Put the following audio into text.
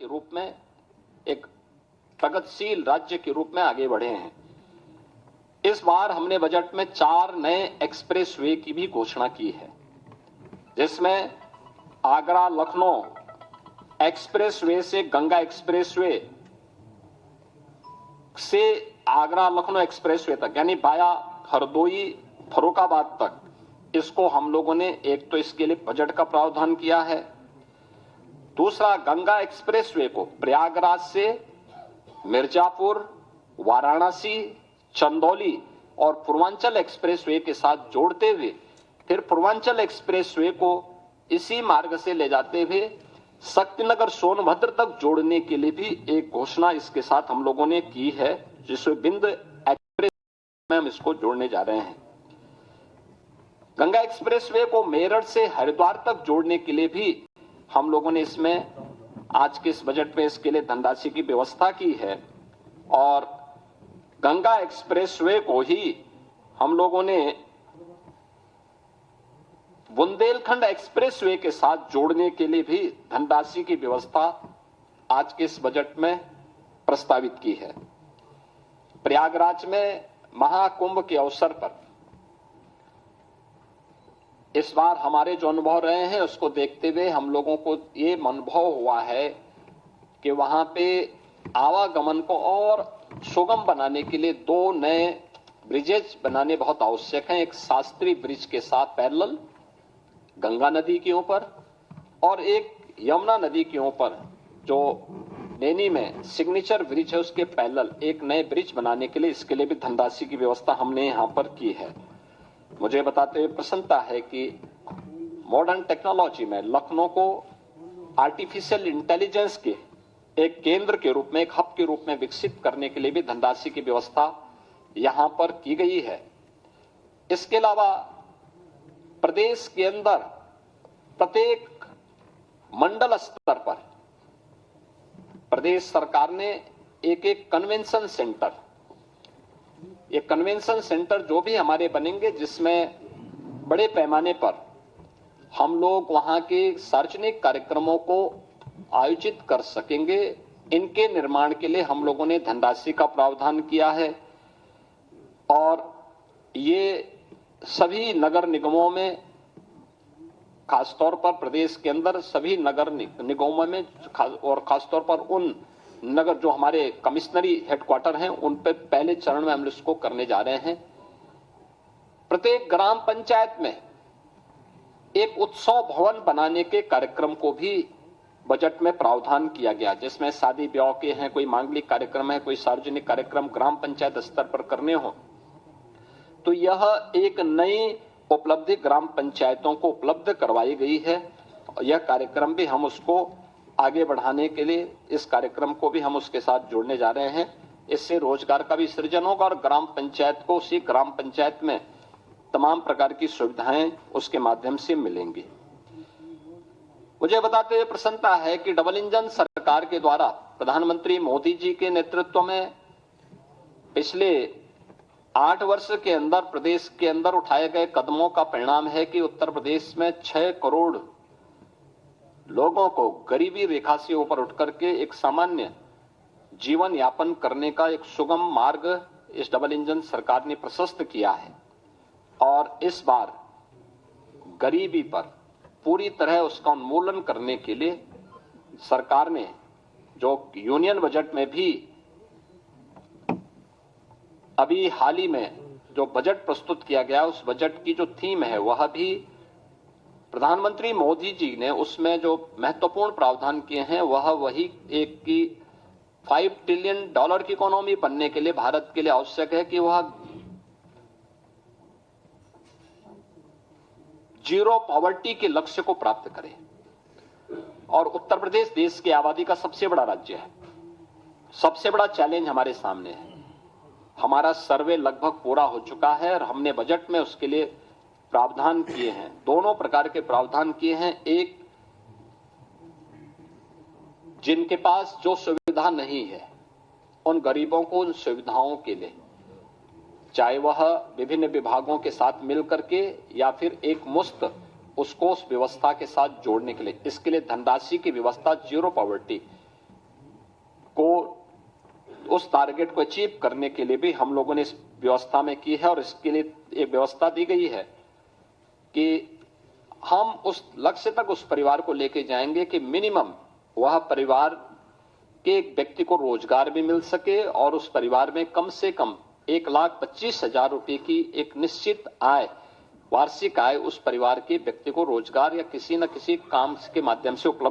के रूप में, एक प्रगतिशील राज्य के रूप में आगे बढ़े हैं। इस बार हमने बजट में 4 नए एक्सप्रेसवे की भी घोषणा की है, जिसमें आगरा लखनऊ एक्सप्रेसवे से गंगा एक्सप्रेसवे से आगरा लखनऊ एक्सप्रेसवे तक, यानी बाया हरदोई फर्रुखाबाद तक, इसको हम लोगों ने एक तो इसके लिए बजट का प्रावधान किया है। दूसरा, गंगा एक्सप्रेसवे को प्रयागराज से मिर्जापुर, वाराणसी, चंदौली और पूर्वांचल एक्सप्रेसवे के साथ जोड़ते हुए फिर पूर्वांचल एक्सप्रेसवे को इसी मार्ग से ले जाते हुए शक्तिनगर सोनभद्र तक जोड़ने के लिए भी एक घोषणा इसके साथ हम लोगों ने की है, जिसमें बिंद एक्सप्रेस में हम इसको जोड़ने जा रहे हैं। गंगा एक्सप्रेसवे को मेरठ से हरिद्वार तक जोड़ने के लिए भी हम लोगों ने इसमें आज के इस बजट में इसके लिए धनराशि की व्यवस्था की है। और गंगा एक्सप्रेसवे को ही हम लोगों ने बुंदेलखंड एक्सप्रेसवे के साथ जोड़ने के लिए भी धनराशि की व्यवस्था आज के इस बजट में प्रस्तावित की है। प्रयागराज में महाकुंभ के अवसर पर इस बार हमारे जो अनुभव रहे हैं उसको देखते हुए हम लोगों को ये अनुभव हुआ है कि वहां पे आवागमन को और सुगम बनाने के लिए 2 नए ब्रिजेज बनाने बहुत आवश्यक हैं। एक शास्त्री ब्रिज के साथ पैरेलल गंगा नदी के ऊपर और एक यमुना नदी के ऊपर जो नैनी में सिग्नेचर ब्रिज है उसके पैरेलल एक नए ब्रिज बनाने के लिए, इसके लिए भी धनराशि की व्यवस्था हमने यहां पर की है। मुझे बताते हुए प्रसन्नता है कि मॉडर्न टेक्नोलॉजी में लखनऊ को आर्टिफिशियल इंटेलिजेंस के एक केंद्र के रूप में, एक हब के रूप में विकसित करने के लिए भी धनराशि की व्यवस्था यहां पर की गई है। इसके अलावा प्रदेश के अंदर प्रत्येक मंडल स्तर पर प्रदेश सरकार ने एक कन्वेंशन सेंटर, ये कन्वेंशन सेंटर जो भी हमारे बनेंगे जिसमें बड़े पैमाने पर हम लोग वहां के सार्वजनिक कार्यक्रमों को आयोजित कर सकेंगे, इनके निर्माण के लिए हम लोगों ने धनराशि का प्रावधान किया है। और ये सभी नगर निगमों में, खासतौर पर प्रदेश के अंदर सभी नगर निगमों में और खासतौर पर उन नगर जो हमारे कमिश्नरी हेडक्वार्टर हैं उन पर पहले चरण में हम इसको करने जा रहे हैं। प्रत्येक ग्राम पंचायत में एक उत्सव भवन बनाने के कार्यक्रम को भी बजट में प्रावधान किया गया, जिसमें शादी ब्याह के हैं, कोई मांगलिक कार्यक्रम है, कोई सार्वजनिक कार्यक्रम ग्राम पंचायत स्तर पर करने हो तो यह एक नई उपलब्धि ग्राम पंचायतों को उपलब्ध करवाई गई है। यह कार्यक्रम भी हम उसको आगे बढ़ाने के लिए इस कार्यक्रम को भी हम उसके साथ जोड़ने जा रहे हैं। इससे रोजगार का भी सृजन होगा और ग्राम पंचायत को उसी ग्राम पंचायत में तमाम प्रकार की सुविधाएं उसके माध्यम से मिलेंगी। मुझे बताते हुए प्रसन्नता है कि डबल इंजन सरकार के द्वारा प्रधानमंत्री मोदी जी के नेतृत्व में पिछले 8 वर्ष के अंदर प्रदेश के अंदर उठाए गए कदमों का परिणाम है कि उत्तर प्रदेश में 6 करोड़ लोगों को गरीबी रेखा से ऊपर उठकर के एक सामान्य जीवन यापन करने का एक सुगम मार्ग इस डबल इंजन सरकार ने प्रशस्त किया है। और इस बार गरीबी पर पूरी तरह उसका उन्मूलन करने के लिए सरकार ने जो यूनियन बजट में भी अभी हाल ही में जो बजट प्रस्तुत किया गया, उस बजट की जो थीम है वह भी प्रधानमंत्री मोदी जी ने उसमें जो महत्वपूर्ण प्रावधान किए हैं वह वही एक की $5 ट्रिलियन की इकोनॉमी बनने के लिए भारत के लिए आवश्यक है कि वह जीरो पॉवर्टी के लक्ष्य को प्राप्त करे। और उत्तर प्रदेश देश की आबादी का सबसे बड़ा राज्य है, सबसे बड़ा चैलेंज हमारे सामने है। हमारा सर्वे लगभग पूरा हो चुका है और हमने बजट में उसके लिए प्रावधान किए हैं, दोनों प्रकार के प्रावधान किए हैं। एक, जिनके पास जो सुविधा नहीं है उन गरीबों को उन सुविधाओं के लिए, चाहे वह विभिन्न विभागों के साथ मिलकर के या फिर एक मुश्त उसको उस व्यवस्था के साथ जोड़ने के लिए, इसके लिए धनराशि की व्यवस्था जीरो पॉवर्टी को उस टारगेट को अचीव करने के लिए भी हम लोगों ने इस व्यवस्था में की है और इसके लिए एक व्यवस्था दी गई है कि हम उस लक्ष्य तक उस परिवार को लेके जाएंगे कि मिनिमम वह परिवार के एक व्यक्ति को रोजगार भी मिल सके और उस परिवार में कम से कम 1,25,000 रुपए की एक निश्चित आय, वार्षिक आय उस परिवार के व्यक्ति को रोजगार या किसी न किसी काम के माध्यम से उपलब्ध